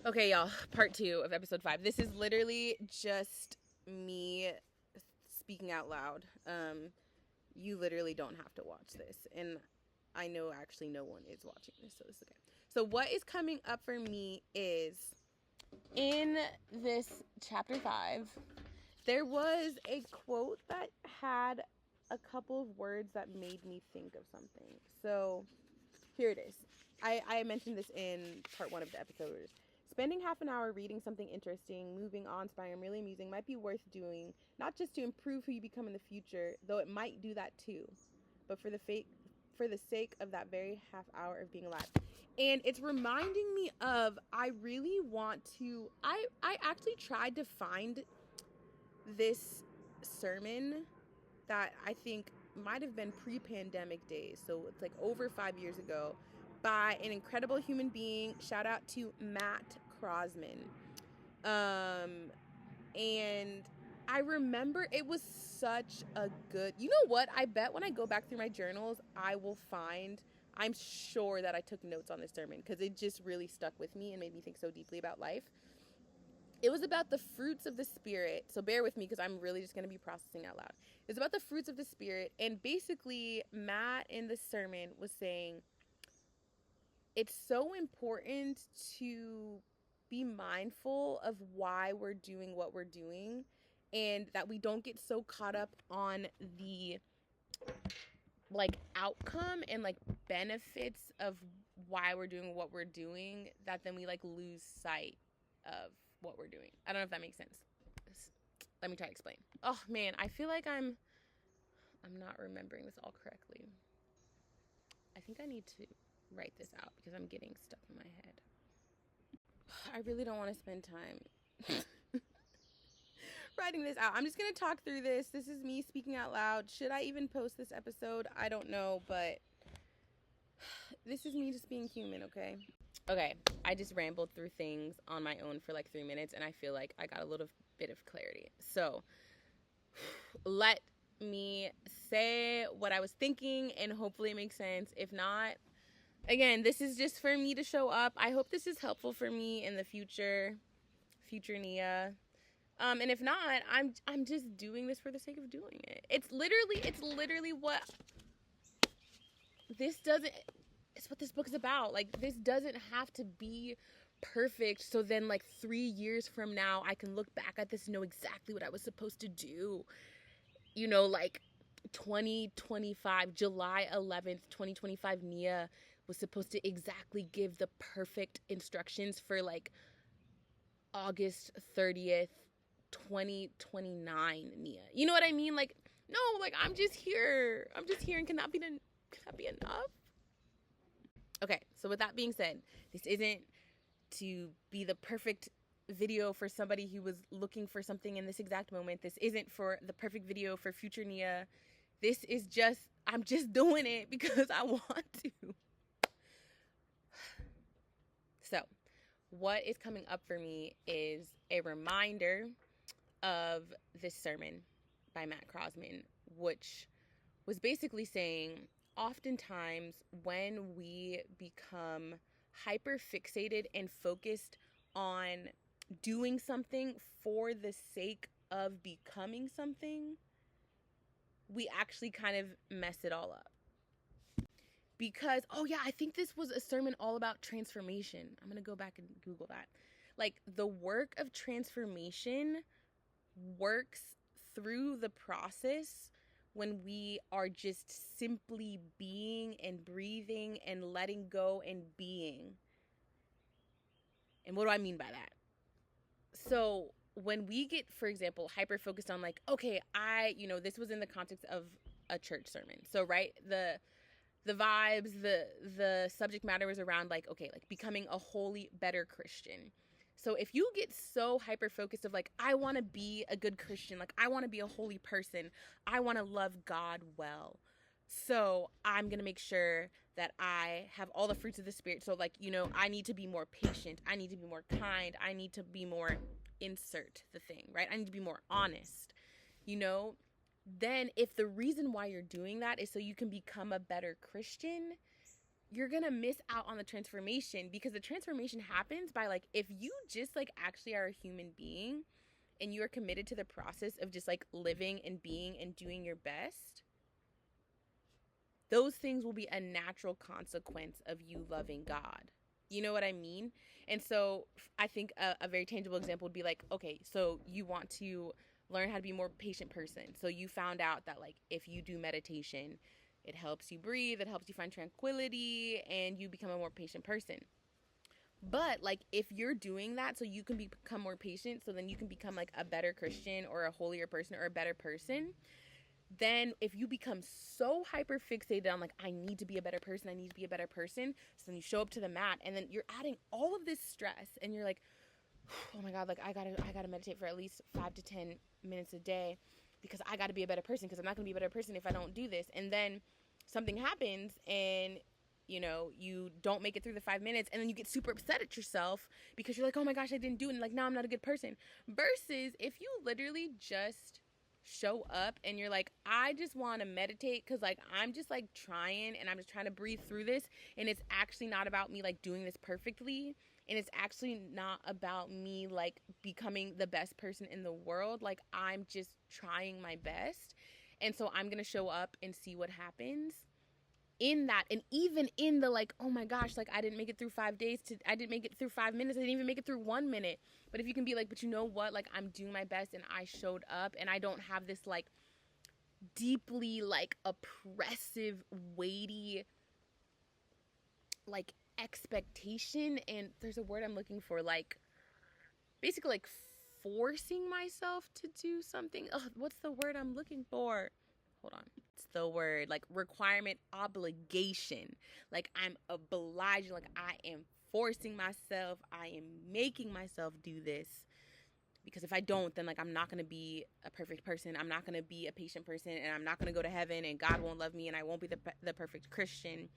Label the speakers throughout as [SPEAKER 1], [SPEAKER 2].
[SPEAKER 1] Okay, y'all, part 2 of episode 5. This is literally just me speaking out loud. You literally don't have to watch this. And I know actually no one is watching this, so this is okay. So what is coming up for me is in this chapter 5, there was a quote that had a couple of words that made me think of something. So here it is. I mentioned this in part 1 of the episode. Spending half an hour reading something interesting, moving, awe-inspiring, really amusing might be worth doing, not just to improve who you become in the future, though it might do that too, but for the sake of that very half hour of being alive. And it's reminding me of, I really want to, I actually tried to find this sermon that I think might have been pre-pandemic days, so it's like over 5 years ago, by an incredible human being. Shout out to Matt Crosman. And I remember it was such a good, you know what, I bet when I go back through my journals, I will find, I'm sure that I took notes on this sermon because it just really stuck with me and made me think so deeply about life. It was about the fruits of the Spirit. So bear with me because I'm really just going to be processing out loud. It's about the fruits of the Spirit. And basically, Matt in the sermon was saying it's so important to be mindful of why we're doing what we're doing, and that we don't get so caught up on the outcome and benefits of why we're doing what we're doing, that then we lose sight of what we're doing. I don't know if that makes sense. Let me try to explain. Oh man, I feel like I'm not remembering this all correctly. I think I need to write this out because I'm getting stuck in my head. I really don't want to spend time writing this out. I'm just going to talk through this. This is me speaking out loud. Should I even post this episode? I don't know, but this is me just being human, okay? Okay, I just rambled through things on my own for 3 minutes, and I feel like I got a little bit of clarity. So let me say what I was thinking, and hopefully it makes sense. If not, again, this is just for me to show up. I hope this is helpful for me in the future Nia. And if not, I'm just doing this for the sake of doing it. It's literally what this doesn't, it's what this book is about. This doesn't have to be perfect so then 3 years from now I can look back at this and know exactly what I was supposed to do. 2025, July 11th, 2025, Nia was supposed to exactly give the perfect instructions for August 30th, 2029 Nia. You know what I mean? No, I'm just here, and can that be enough? Okay, so with that being said, this isn't to be the perfect video for somebody who was looking for something in this exact moment. This isn't for the perfect video for future Nia. This is just, I'm just doing it because I want to. So, what is coming up for me is a reminder of this sermon by Matt Crosman, which was basically saying, oftentimes when we become hyper fixated and focused on doing something for the sake of becoming something, we actually kind of mess it all up. Because, oh yeah, I think this was a sermon all about transformation. I'm going to go back and Google that. The work of transformation works through the process when we are just simply being and breathing and letting go and being. And what do I mean by that? So when we get, for example, hyper focused on okay, this was in the context of a church sermon. So, right, the vibes, the subject matter was around becoming a holy, better Christian. So if you get so hyper focused of I want to be a good Christian, I want to be a holy person, I want to love God well, so I'm going to make sure that I have all the fruits of the Spirit. So I need to be more patient, I need to be more kind, I need to be more, insert the thing, right? I need to be more honest, then if the reason why you're doing that is so you can become a better Christian, you're gonna miss out on the transformation, because the transformation happens by like, if you just like actually are a human being and you are committed to the process of just like living and being and doing your best, those things will be a natural consequence of you loving God. You know what I mean? And so I think a very tangible example would be like, okay, so you want to learn how to be a more patient person. So you found out that like if you do meditation, it helps you breathe, it helps you find tranquility, and you become a more patient person. But like if you're doing that so you can become more patient, so then you can become like a better Christian or a holier person or a better person, then if you become so hyper fixated on like, I need to be a better person, I need to be a better person, so then you show up to the mat and then you're adding all of this stress and you're like, oh my God, like I gotta meditate for at least 5 to 10 minutes a day because I gotta be a better person, because I'm not gonna be a better person if I don't do this. And then something happens and you know, you don't make it through the 5 minutes, and then you get super upset at yourself because you're like, oh my gosh, I didn't do it, and like now I'm not a good person. Versus if you literally just show up and you're like, I just want to meditate because like I'm just like trying and I'm just trying to breathe through this, and it's actually not about me like doing this perfectly, and it's actually not about me like becoming the best person in the world, like I'm just trying my best, and so I'm gonna show up and see what happens in that. And even in the like, oh my gosh, like I didn't make it through 5 days, I didn't make it through 5 minutes, I didn't even make it through 1 minute. But if you can be like, but you know what, like I'm doing my best and I showed up, and I don't have this like deeply like oppressive, weighty like expectation, and there's a word I'm looking for, like basically like forcing myself to do something. Oh, what's the word I'm looking for? Hold on. It's the word, like requirement, obligation. Like I'm obliged, like I am forcing myself, I am making myself do this. Because if I don't, then like I'm not going to be a perfect person. I'm not going to be a patient person, and I'm not going to go to heaven, and God won't love me, and I won't be the perfect Christian.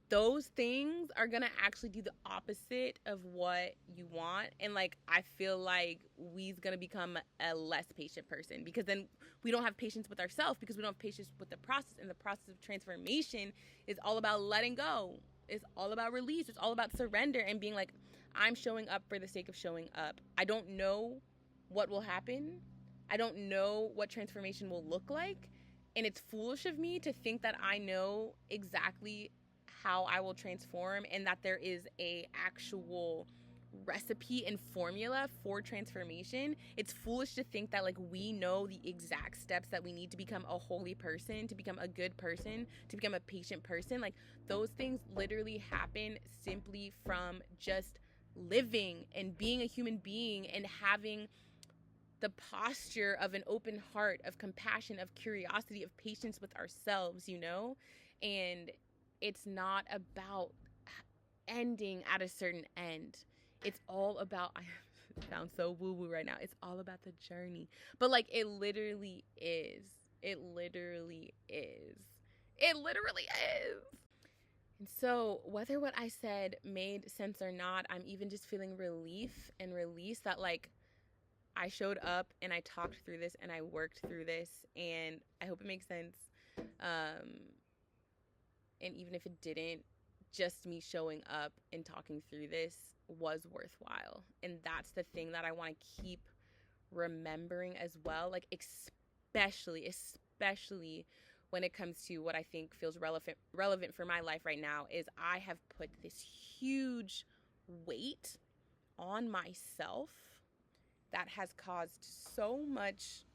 [SPEAKER 1] Those things are going to actually do the opposite of what you want. And like I feel like we's going to become a less patient person, because then we don't have patience with ourselves, because we don't have patience with the process. And the process of transformation is all about letting go. It's all about release. It's all about surrender and being like, I'm showing up for the sake of showing up. I don't know what will happen. I don't know what transformation will look like. And it's foolish of me to think that I know exactly how I will transform, and that there is a actual recipe and formula for transformation. It's foolish to think that like we know the exact steps that we need to become a holy person, to become a good person, to become a patient person. Like those things literally happen simply from just living and being a human being and having the posture of an open heart, of compassion, of curiosity, of patience with ourselves, you know? And it's not about ending at a certain end. It's all about, I sound so woo-woo right now, it's all about the journey. But like it literally is. It literally is. It literally is. And so whether what I said made sense or not, I'm even just feeling relief and release that like I showed up and I talked through this and I worked through this, and I hope it makes sense. And even if it didn't, just me showing up and talking through this was worthwhile. And that's the thing that I want to keep remembering as well. Like especially when it comes to what I think feels relevant for my life right now, is I have put this huge weight on myself that has caused so much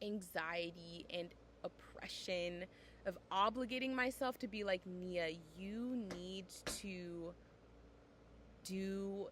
[SPEAKER 1] anxiety and oppression, of obligating myself to be like, Nia, you need to do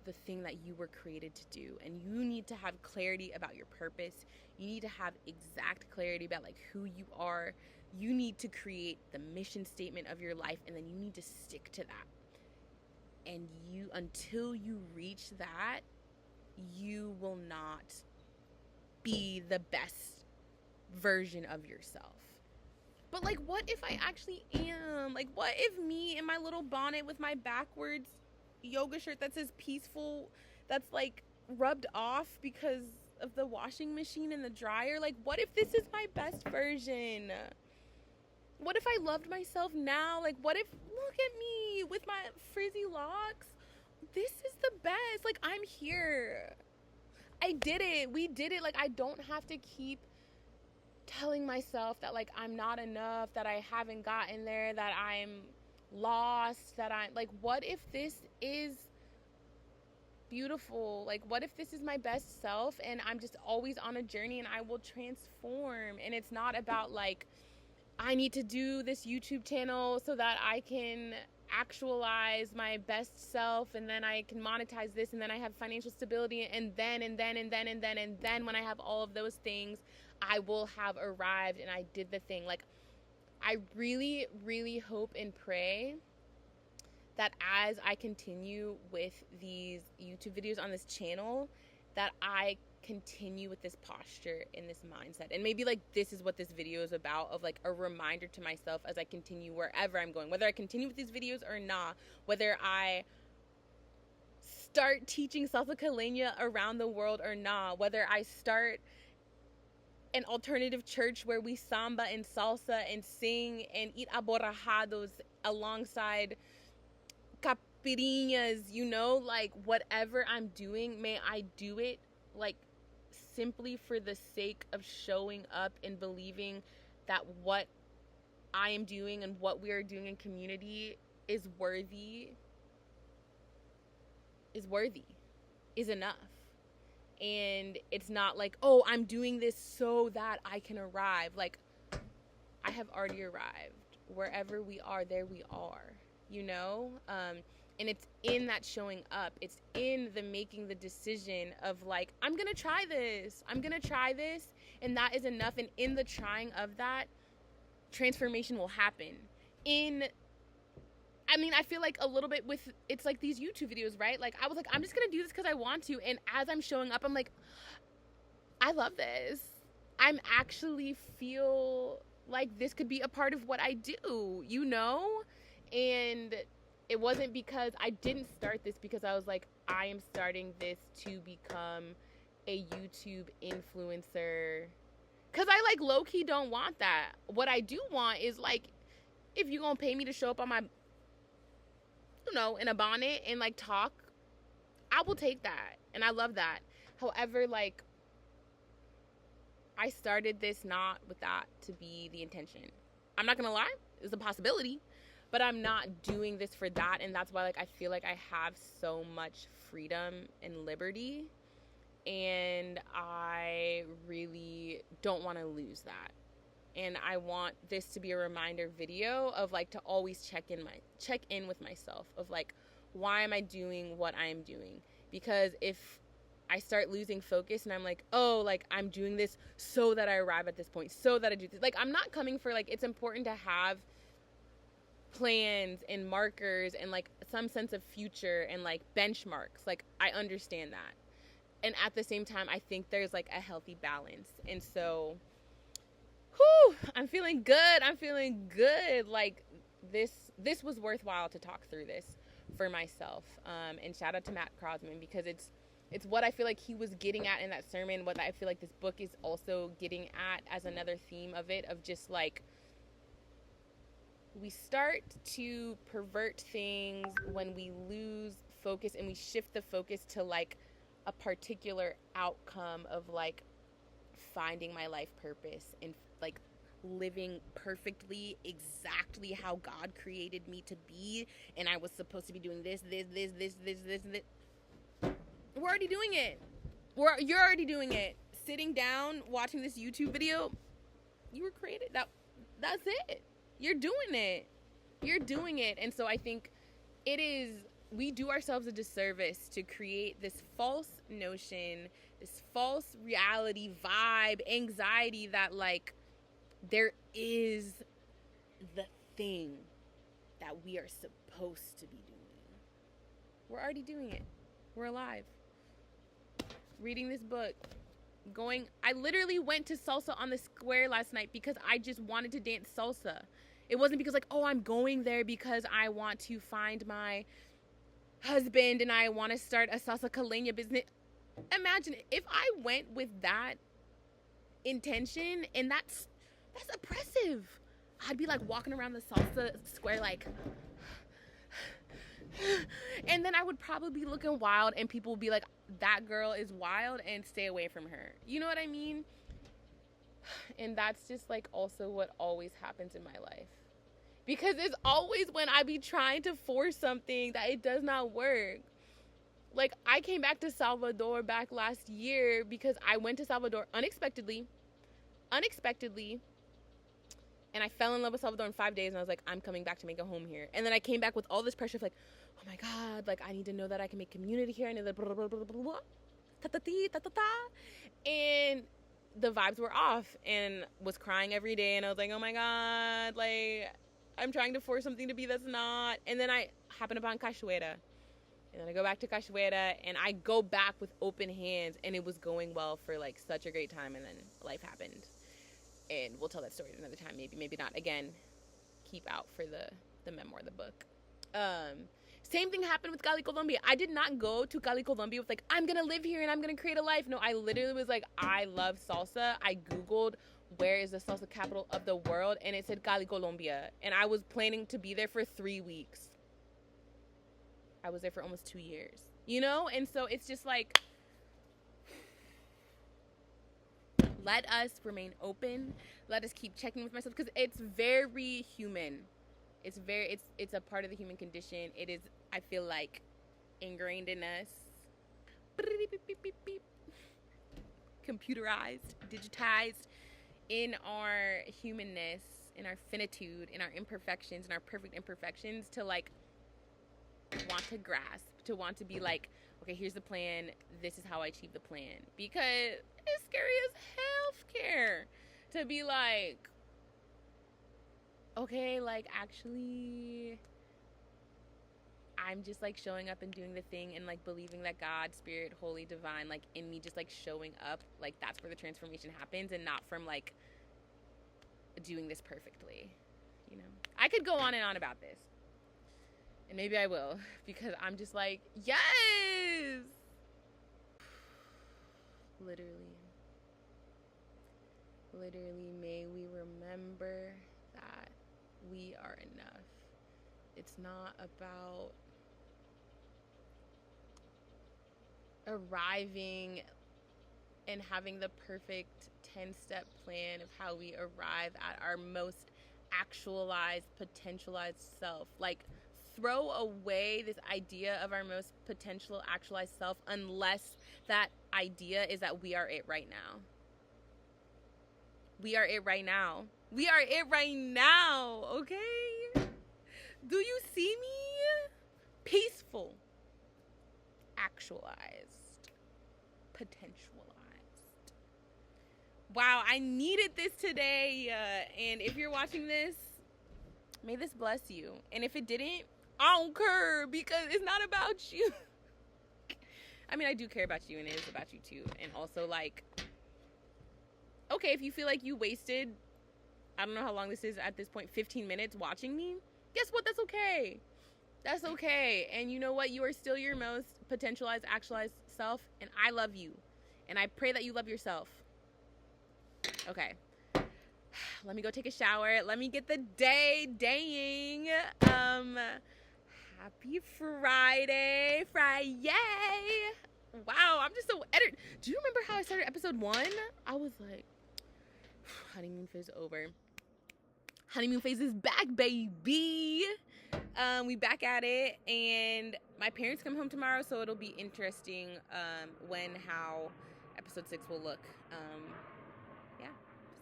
[SPEAKER 1] the thing that you were created to do, and you need to have clarity about your purpose. You need to have exact clarity about like who you are. You need to create the mission statement of your life, and then you need to stick to that. And you, until you reach that, you will not be the best version of yourself. But like, what if I actually am? Like, what if me in my little bonnet with my backwards yoga shirt that says peaceful, that's like rubbed off because of the washing machine and the dryer, like what if this is my best version? What if I loved myself now? Like, what if, look at me with my frizzy locks. This is the best. Like, I'm here. I did it. We did it. Like, I don't have to keep telling myself that, like, I'm not enough, that I haven't gotten there, that I'm lost, that I'm, like, what if this is beautiful? Like, what if this is my best self and I'm just always on a journey and I will transform? And it's not about, like, I need to do this YouTube channel so that I can actualize my best self, and then I can monetize this, and then I have financial stability, and then when I have all of those things, I will have arrived and I did the thing. Like, I really, really hope and pray that as I continue with these YouTube videos on this channel, that I continue with this posture and this mindset. And maybe, like, this is what this video is about, of, like, a reminder to myself as I continue wherever I'm going, whether I continue with these videos or not, whether I start teaching salsa caleña around the world or not, whether I start an alternative church where we samba and salsa and sing and eat aborrajados alongside caipirinhas, you know, like, whatever I'm doing, may I do it, like, simply for the sake of showing up and believing that what I am doing and what we are doing in community is worthy, is enough. And it's not like, oh, I'm doing this so that I can arrive. Like, I have already arrived. Wherever we are, there we are, you know? And it's in that showing up. It's in the making the decision of, like, I'm going to try this. And that is enough. And in the trying of that, transformation will happen. I feel like a little bit with, it's like these YouTube videos, right? Like, I was like, I'm just going to do this because I want to. And as I'm showing up, I'm like, I love this. I'm actually feel like this could be a part of what I do, you know? And it wasn't because I didn't start this because I was like, I am starting this to become a YouTube influencer. Because I, like, low-key don't want that. What I do want is, like, if you're going to pay me to show up on my, you know, in a bonnet and, like, talk, I will take that. And I love that. However, like, I started this not with that to be the intention. I'm not going to lie. It's a possibility. But I'm not doing this for that. And that's why, like, I feel like I have so much freedom and liberty. And I really don't want to lose that. And I want this to be a reminder video of, like, to always check in with myself of, like, why am I doing what I'm doing? Because if I start losing focus and I'm like, oh, like, I'm doing this so that I arrive at this point, so that I do this. Like, I'm not coming for, like, it's important to have plans and markers and, like, some sense of future and, like, benchmarks. Like, I understand that. And at the same time, I think there's, like, a healthy balance. And so, I'm feeling good. Like, this was worthwhile to talk through this for myself. And shout out to Matt Crosman, because it's what I feel like he was getting at in that sermon, what I feel like this book is also getting at as another theme of it, of just, like, we start to pervert things when we lose focus and we shift the focus to, like, a particular outcome of, like, finding my life purpose and, like, living perfectly exactly how God created me to be, and I was supposed to be doing this. We're already doing it. You're already doing it. Sitting down, watching this YouTube video, you were created. That's it. You're doing it. And so I think we do ourselves a disservice to create this false notion, this false reality, vibe, anxiety that, like, there is the thing that we are supposed to be doing. We're already doing it. We're alive. Reading this book. I literally went to salsa on the square last night because I just wanted to dance salsa. It wasn't because, like, oh, I'm going there because I want to find my husband and I want to start a salsa caleña business. Imagine if I went with that intention, and that's oppressive. I'd be like walking around the salsa square like, and then I would probably be looking wild, and people would be like, that girl is wild and stay away from her. You know what I mean? And that's just like also what always happens in my life. Because it's always when I be trying to force something that it does not work. Like, I came back to Salvador back last year because I went to Salvador unexpectedly, and I fell in love with Salvador in 5 days, and I was like, I'm coming back to make a home here. And then I came back with all this pressure of like, oh my God, like, I need to know that I can make community here. I need that blah, blah, blah, blah, blah, and the vibes were off, and was crying every day, and I was like, oh my God, like, I'm trying to force something to be that's not. And then I happen upon Cachoeira. And then I go back to Cachoeira, and I go back with open hands, and it was going well for like such a great time, and then life happened. And we'll tell that story another time, maybe not. Again, keep out for the memoir, the book. Same thing happened with Cali, Colombia. I did not go to Cali, Colombia with like, I'm gonna live here and I'm gonna create a life. No, I literally was like, I love salsa. I Googled where is the salsa capital of the world, and it said Cali, Colombia. And I was planning to be there for 3 weeks. I was there for almost 2 years, you know? And so it's just like, let us remain open. Let us keep checking with myself, because it's very human. It's a part of the human condition. It is, I feel like, ingrained in us. Computerized, digitized in our humanness, in our finitude, in our imperfections, in our perfect imperfections, to like want to grasp, to want to be like, okay, here's the plan, this is how I achieve the plan. Because it's scary as healthcare to be like, okay, like, actually, I'm just like showing up and doing the thing, and like believing that God, Spirit, Holy, Divine, like in me, just like showing up, like that's where the transformation happens, and not from like doing this perfectly, you know? I could go on and on about this. And maybe I will, because I'm just like, yes! Literally, may we remember that we are enough. It's not about arriving and having the perfect 10-step plan of how we arrive at our most actualized, potentialized self. Like, throw away this idea of our most potential actualized self, unless that idea is that we are it right now. We are it right now. We are it right now, okay? Do you see me? Peaceful. Actualized. Potentialized. Wow, I needed this today. And if you're watching this, may this bless you. And if it didn't, I don't care, because it's not about you. I mean, I do care about you, and it is about you too. And also, like, okay, if you feel like you wasted, I don't know how long this is at this point, 15 minutes watching me, guess what? That's okay. That's okay. And you know what? You are still your most potentialized, actualized self, and I love you. And I pray that you love yourself. Okay. Let me go take a shower. Let me get the day daying. Happy Friday. Wow, I'm just so edited. Do you remember how I started episode 1? I was like, honeymoon phase over. Honeymoon phase is back, baby. We back at it, and my parents come home tomorrow, so it'll be interesting how episode 6 will look. Yeah.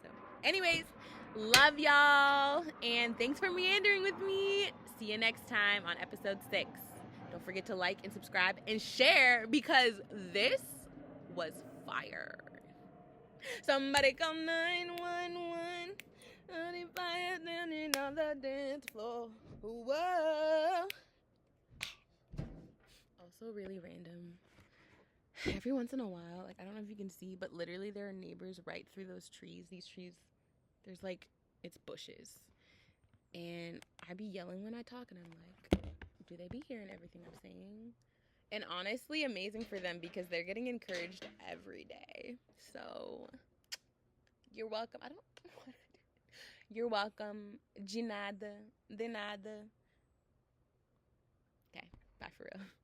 [SPEAKER 1] So, anyways, love y'all, and thanks for meandering with me. See you next time on episode 6. Don't forget to like and subscribe and share, because this was fire. Somebody call 911. Fire down on the dance floor. Whoa. Also really random. Every once in a while, like, I don't know if you can see, but literally there are neighbors right through those trees. These trees, there's like, it's bushes. And I be yelling when I talk, and I'm like, do they be hearing everything I'm saying? And honestly, amazing for them, because they're getting encouraged every day. So, you're welcome. I don't know what to do. You're welcome. De nada. De nada. Okay, bye for real.